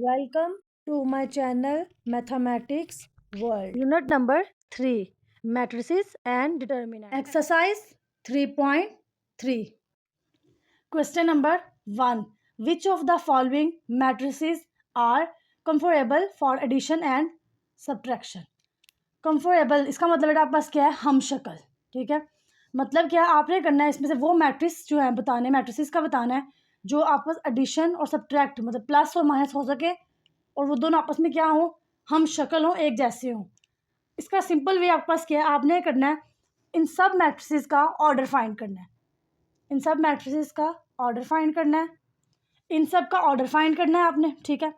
Welcome to my channel Mathematics World. Unit number 3, Matrices and Determinants. Exercise 3.3. Question number 1. Which of the following matrices are comparable for addition and subtraction? Comfortable इसका मतलब बेटा आपके पास क्या है, हम शक्ल. ठीक है, मतलब क्या आपने करना है, इसमें से वो मैट्रिक्स जो है बताने, मैट्रिसेस का बताना है जो आपस एडिशन और सब्ट्रैक्ट मतलब प्लस और माइनस हो सके और वो दोनों आपस में क्या हो, हम शक्ल हो, एक जैसे हो. इसका सिंपल वे आपके पास क्या है, आपने करना है इन सब मैट्रिसेस का ऑर्डर फाइंड करना है. इन सब मैट्रिसेस का ऑर्डर फाइंड करना है, इन सब का ऑर्डर फाइंड करना है आपने. ठीक है,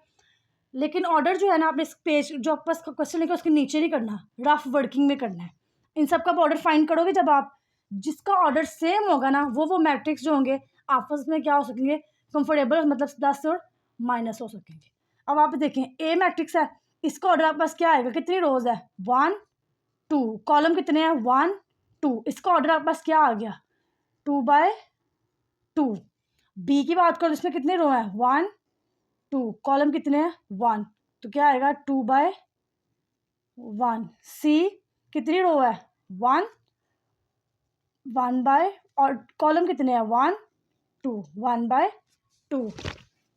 लेकिन ऑर्डर जो है ना आपने इस पेज जो आपके पास क्वेश्चन लिखा उसके नीचे नहीं करना, रफ वर्किंग में करना है. इन सब का ऑर्डर फाइंड करोगे जब आप, जिसका ऑर्डर सेम होगा ना वो मैट्रिक्स जो होंगे आपस में क्या हो सकेंगे, कंफर्टेबल, मतलब 10 और माइनस हो सकेंगे. अब आप देखें ए मैट्रिक्स है, इसका ऑर्डर आपके पास क्या आएगा, कितनी रोज है 1 2, कॉलम कितने हैं 1 2, इसका ऑर्डर आपके पास क्या आ गया 2/2. बी की बात करो इसमें कितने रो है 1 2, कॉलम कितने हैं 1, तो क्या आएगा 2/1. सी कितनी रो है 1 1 और कॉलम कितने हैं 1 2 1/2.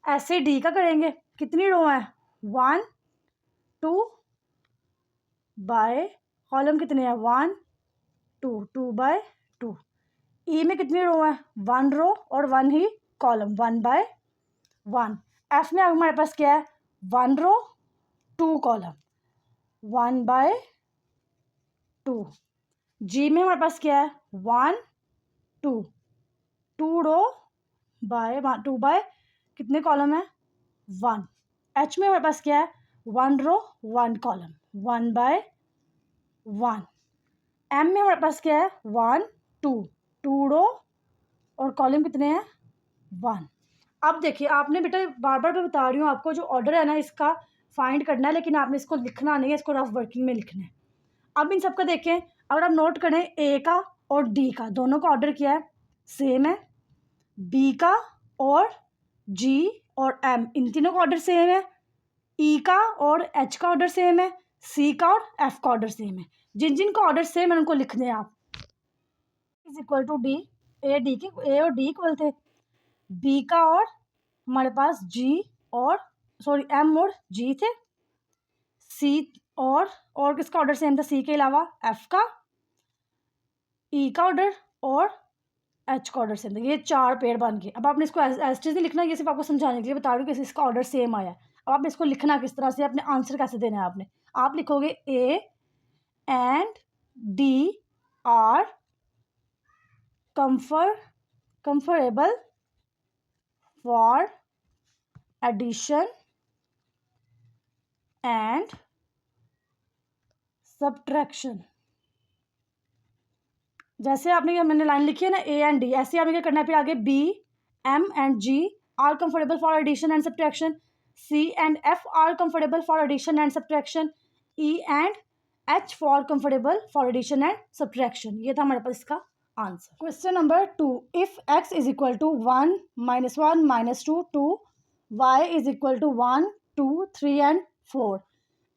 ऐसे डी का करेंगे, कितनी रो है 1 2 कॉलम कितने हैं 1 2 2/2. ई में कितनी रो है 1 रो और 1 ही कॉलम 1/1. एफ में हमारे पास क्या है 1 रो 2 कॉलम 1/2. जी में हमारे पास क्या है 1 2 2 रो बाय 2 बाय कितने कॉलम है 1. एच में हमारे पास क्या है 1 रो 1 कॉलम 1/1. एम में हमारे पास क्या है 1 2 2 रो और कॉलम कितने हैं 1. अब देखिए आपने बेटा बार बार मैं बता रही हूँ आपको, जो ऑर्डर है ना इसका फाइंड करना है, लेकिन आपने इसको लिखना नहीं है, इसको रफ वर्किंग में लिखना है. अब इन सबका देखें, अगर आप नोट करें ए का और डी का दोनों का ऑर्डर क्या है सेम है, बी का और जी और एम इन तीनों का ऑर्डर सेम है, ई का और एच का ऑर्डर सेम है, सी का और एफ का ऑर्डर सेम है. जिन जिन का ऑर्डर सेम है उनको लिख दें आप. Is equal to D, A D के ए और डी इक्वल थे, बी का और हमारे पास जी और एम और जी थे, सी और किसका ऑर्डर सेम था सी के अलावा एफ का, ई का ऑर्डर और एच का ऑर्डर सेम था. ये 4 पेयर बन गए. अब आपने इसको एज नहीं लिखना, ये सिर्फ आपको समझाने के लिए बता रही हूँ कि इसका ऑर्डर सेम आया. अब आपने इसको लिखना किस तरह से, अपने आंसर कैसे देना है आपने, आप लिखोगे A and D are comfortable for addition and subtraction. जैसे आपने मैंने लाइन लिखी है ना ए एंड डी, ऐसे आपने क्या करना है, फिर आगे B M and G are comfortable for addition and subtraction, C and F are comfortable for addition and subtraction, E and H for comfortable for addition and subtraction. ये था हमारे पास इसका answer. Question number 2. If X is equal to 1 -1 -2 2, Y is equal to 1 2 3 and 4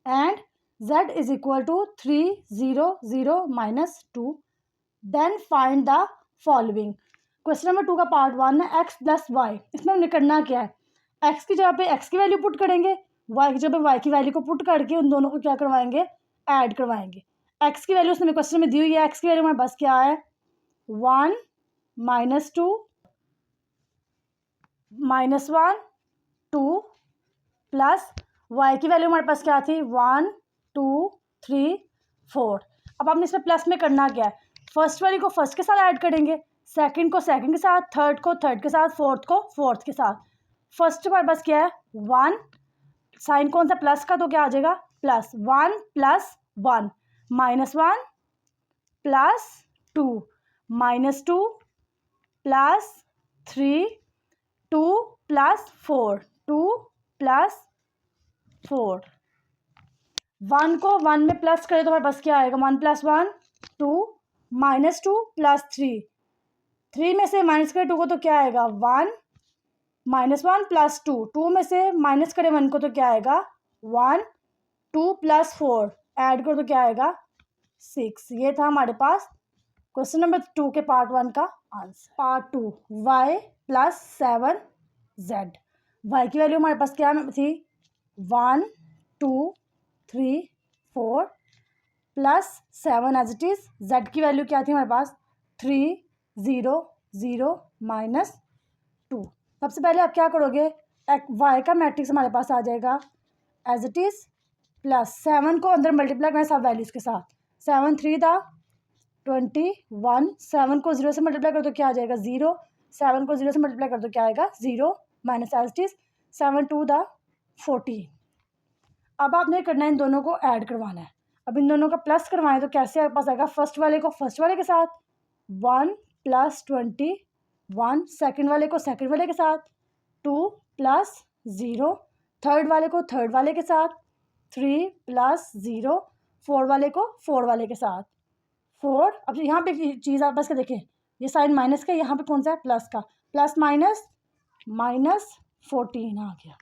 and z is equal to 3 0 0 -2, then find the following. Question number 2 का part 1 है x plus Y. इसमें हमने करना क्या है, एक्स की जगह पे एक्स की वैल्यू पुट करेंगे, वाई की जगह पे वाई की वैल्यू को पुट करके उन दोनों को क्या करवाएंगे, ऐड करवाएंगे. एक्स की वैल्यू उसने क्वेश्चन में दी हुई है, एक्स की वैल्यू हमारे पास क्या है 1 -2 -1 2 प्लस वाई की वैल्यू हमारे पास क्या थी 1 2 3 4. अब आपने इसमें प्लस में करना क्या है, फर्स्ट वाली को फर्स्ट के साथ ऐड करेंगे, सेकंड को सेकंड के साथ, थर्ड को थर्ड के साथ, फोर्थ को फोर्थ के साथ. फर्स्ट हमारे पास क्या है 1, साइन कौन सा प्लस का, तो क्या आ जाएगा plus 1 + 1 -1 plus 2 -2 plus 3 2 plus 4 2 plus 4. 1 को 1 में प्लस करें तो हमारे पास क्या आएगा 1 + 1 2 -2 प्लस 3 3 में से माइनस करें 2 को तो क्या आएगा 1 -1 + 2, 2 में से माइनस करें 1 को तो क्या आएगा 1, 2 + 4 ऐड करो तो क्या आएगा 6। ये था हमारे पास क्वेश्चन नंबर 2 के पार्ट 1 का answer. Part 2 y + 7z। y की वैल्यू हमारे पास क्या थी 1, 2, 3, 4 plus 7 as it is. z की वैल्यू क्या थी हमारे पास 3, 0, 0 -2। सबसे पहले आप क्या करोगे y का मैट्रिक्स हमारे पास आ जाएगा एज इट इज़ प्लस 7 को अंदर मल्टीप्लाई करें सब वैल्यूज़ के साथ। 7 3 था 21, 7 को 0 से मल्टीप्लाई कर तो क्या आ जाएगा 0, 7 को 0 से मल्टीप्लाई कर तो क्या आएगा 0 माइनस एज इट इज़ 7 2 था 14। अब आपने करना है इन दोनों को ऐड करवाना है। अब इन दोनों का प्लस करवाएं तो कैसे आपके पास आएगा फर्स्ट वाले को फर्स्ट वाले के साथ 1 + 21, सेकंड वाले को सेकंड वाले के साथ 2 + 0, थर्ड वाले को थर्ड वाले के साथ 3 + 0, फोर्थ वाले को फोर्थ वाले के साथ 4। अब यहाँ पे चीज़ आप बस के देखें ये साइन माइनस का यहाँ पे कौन सा है प्लस का, प्लस माइनस -14 आ गया।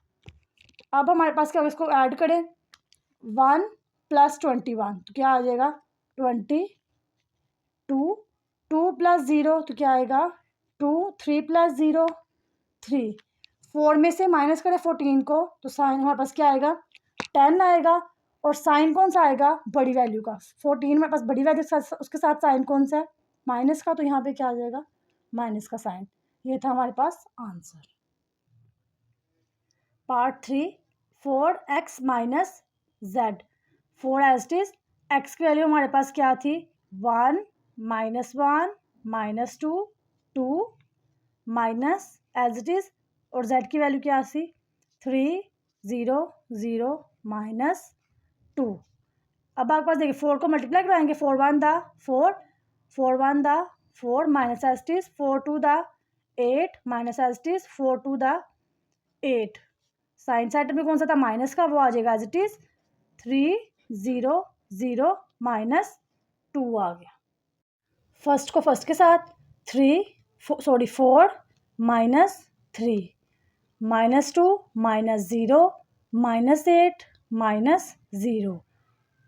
अब हमारे पास क्या होगा इसको ऐड करें 1 + 21 तो क्या आ जाएगा 22, 2 + 0 तो क्या आएगा 2, 3 + 0 3, 4 में से माइनस करें 14 को तो साइन हमारे पास क्या आएगा 10 आएगा। और साइन कौन सा आएगा बड़ी वैल्यू का 14 में पास बड़ी वैल्यू उसके साथ साइन कौन सा है माइनस का, तो यहाँ पे क्या आ जाएगा माइनस का साइन। ये था हमारे पास answer. Part 3 4x - z। 4 as it is x की वैल्यू हमारे पास क्या थी 1 -1 -2 2 माइनस एज इट इज और z की वैल्यू क्या थी 3 0 0 -2। अब आपके पास देखिए 4 को मल्टीप्लाई कराएंगे 4 1 दा 4 4 1 दा 4 माइनस एज इट इज 4 2 दा 8 माइनस एज इट इज 4 2 दा 8। साइन साइड में कौन सा था माइनस का वो आ जाएगा एज इट इज 3 0 0 -2 आ गया। फर्स्ट को फर्स्ट के साथ 4 -3 -2 -0 -8 -0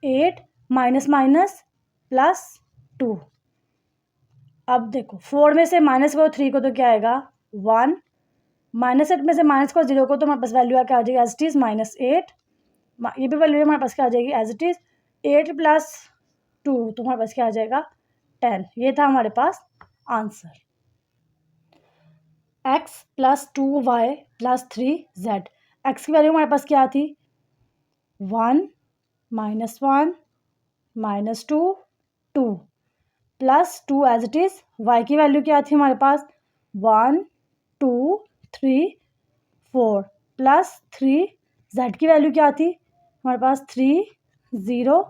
8 +2। अब देखो 4 में से माइनस को 3 को तो क्या आएगा 1, -8 में से माइनस को 0 को तो हमारे पास वैल्यू क्या आ जाएगी एज इट इज़ -8। ये भी वैल्यू हमारे पास क्या आ जाएगी एज इट इज़ 8 + 2 तो हमारे पास क्या आ जाएगा 10। ये था हमारे पास answer. x + 2y + 3z। x की वैल्यू हमारे पास क्या थी 1 -1 -2 2 +2 एज इट इज़। y की वैल्यू क्या थी हमारे पास 1 2 3 4 +3। z की वैल्यू क्या थी हमारे पास 3 0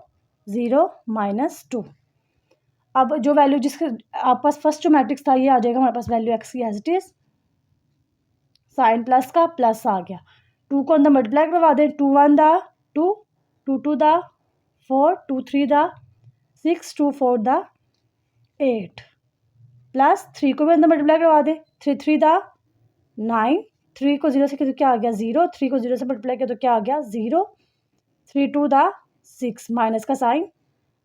0 -2। अब जो वैल्यू जिसके आप पास फर्स्ट जो मैट्रिक्स था ये आ जाएगा हमारे पास वैल्यू x की as it is. Sign plus का प्लस आ गया 2 को अंदर मल्टीप्लाई करवा दें 2 1 दा 2 2 2 दा 4 2 3 दा 6 2 4 दा 8 प्लस 3 को भी अंदर मल्टीप्लाई करवा दें 3 3 दा 9 3 को 0 से किया तो क्या आ गया 0 3 को 0 से मल्टीप्लाई किया तो क्या आ गया 0 3 2 दा 6 माइनस का साइन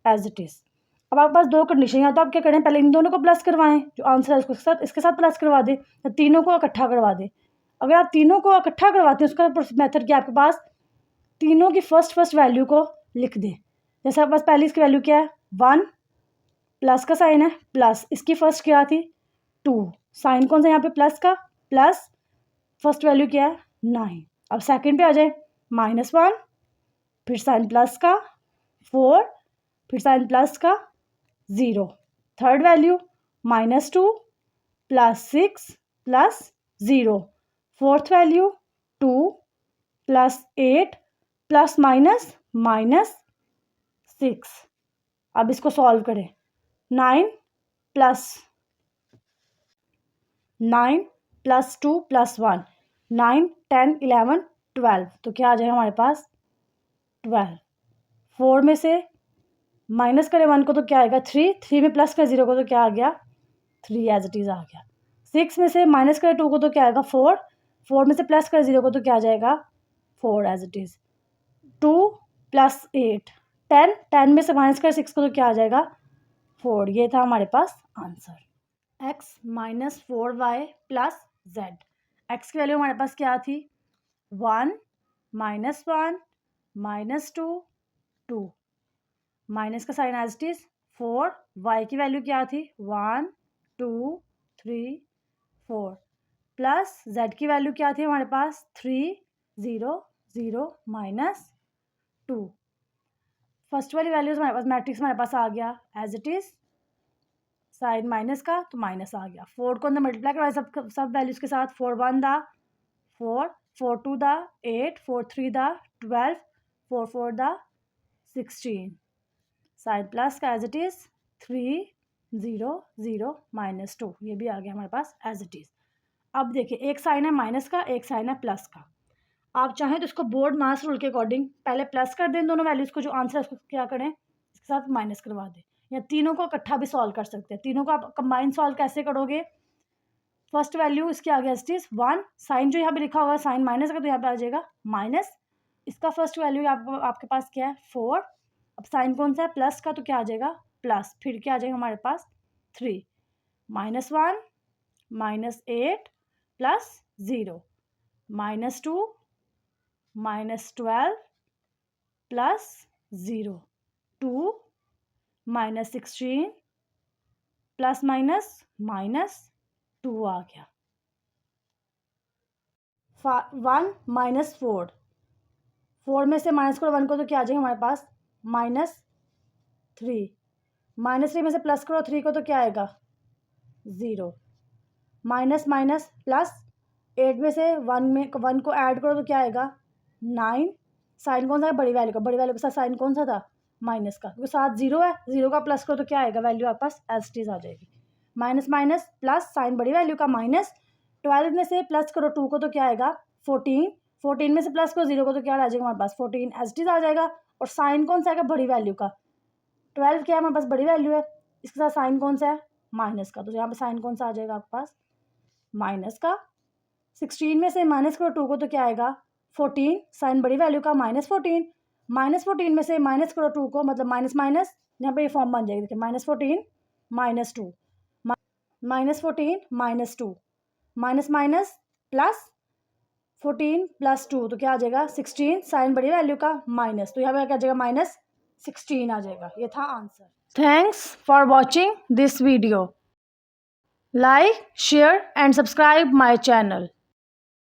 एज इट इज़। अब आपके पास दो कंडीशन है तो आप क्या करें पहले इन दोनों को प्लस करवाएं जो आंसर है उसके साथ इसके साथ प्लस करवा दें या तीनों को इकट्ठा करवा दें। अगर आप तीनों को इकट्ठा करवाते हैं उसका मेथड क्या आपके पास तीनों की फर्स्ट वैल्यू को लिख दें। जैसे आपके पास पहली इसकी वैल्यू क्या है 1 प्लस का साइन है प्लस इसकी फर्स्ट क्या थी 2 साइन कौन सा यहाँ पे प्लस का प्लस फर्स्ट वैल्यू क्या है 9। अब सेकंड पे आ जाए -1 फिर साइन प्लस का 4 फिर साइन प्लस का 0 थर्ड वैल्यू -2 +6 +0 फोर्थ वैल्यू 2 +8 ± -6। अब इसको सॉल्व करें 9 + 2 + 1 9 10 11 12 तो क्या आ जाएगा हमारे पास 12। 4 में से माइनस करें 1 को तो क्या आएगा 3 में प्लस करें 0 को तो क्या आ गया 3 एज इट इज़ आ गया। 6 में से माइनस करें 2 को तो क्या आएगा 4 4 में से प्लस कर 0 को तो क्या आ जाएगा 4 एज इट इज़। 2 + 8 10, 10 में से माइनस कर 6 को तो क्या आ जाएगा 4। ये था हमारे पास answer. x - 4y + z। x की वैल्यू हमारे पास क्या थी 1 -1 -2 2 माइनस का sign as it is 4। y की वैल्यू क्या थी 1 2 3 4 प्लस z की वैल्यू क्या थी हमारे पास 3 0 0 -2। फर्स्ट वाली वैल्यूज हमारे पास मैट्रिक्स हमारे पास आ गया as it is, sign minus का तो माइनस आ गया। 4 को अंदर मल्टीप्लाई करवाए सब वैल्यूज के साथ। 4 1 दा 4, 4 2 दा 8, 4 3 दा 12, 4 4 दा 16। साइन प्लस का एज इट इज 3 0 0 -2। ये भी आ गया हमारे पास एज इट इज। अब देखिए एक साइन है माइनस का, एक साइन है प्लस का। आप चाहें तो इसको बोर्ड मास रूल के अकॉर्डिंग पहले प्लस कर दें दोनों वैल्यूज को, जो आंसर है उसको क्या करें इसके साथ माइनस करवा दें, या तीनों को इकट्ठा भी सॉल्व कर सकते हैं। तीनों को आप कंबाइन सॉल्व कैसे करोगे, फर्स्ट वैल्यू इसकी आ गया एज इट इज 1, साइन जो यहाँ पे लिखा होगा साइन माइनस का तो यहाँ पे आ जाएगा माइनस। इसका फर्स्ट वैल्यू आपके पास क्या है 4। अब साइन कौन सा है प्लस का तो क्या आ जाएगा प्लस, फिर क्या आ जाएगा हमारे पास 3 -1 -8 +0 -2 -12 +0 2 -16 ±2 आ गया। 1 -4, 4 में से माइनस करो 1 को तो क्या आ जाएगा हमारे पास -3, -3 में से प्लस करो 3 को तो क्या आएगा 0, माइनस माइनस प्लस 8 में से 1 को ऐड करो तो क्या आएगा 9। साइन कौन सा है बड़ी वैल्यू का, बड़ी वैल्यू के साथ साइन कौन सा था माइनस का, क्योंकि साथ 0 है, 0 का प्लस करो तो क्या आएगा वैल्यू आपके पास एज इट इज आ जाएगी। माइनस माइनस प्लस साइन बड़ी वैल्यू का माइनस, 12 में से प्लस करो 2 को तो क्या आएगा 14, 14 में से प्लस करो 0 को तो क्या आ जाएगा हमारे पास 14 एज इट इज आ जाएगा। और साइन कौन सा आएगा बड़ी वैल्यू का, 12 क्या है हमारे पास बड़ी वैल्यू है, इसके साथ साइन कौन सा है माइनस का, तो यहाँ पे साइन कौन सा आ जाएगा आपके पास माइनस का। 16 में से माइनस करो 2 को तो क्या आएगा 14, साइन बड़ी वैल्यू का -14, -14 में से माइनस करो 2 को मतलब माइनस माइनस, यहाँ पे ये फॉर्म बन जाएगी देखिए -14 -2 -14 -2 माइनस माइनस प्लस 14 + 2 तो क्या आ जाएगा 16, साइन बड़ी वैल्यू का माइनस, तो यहाँ पे क्या आ जाएगा -16 आ जाएगा। ये था answer. Thanks for watching this video. Like, share and subscribe my channel.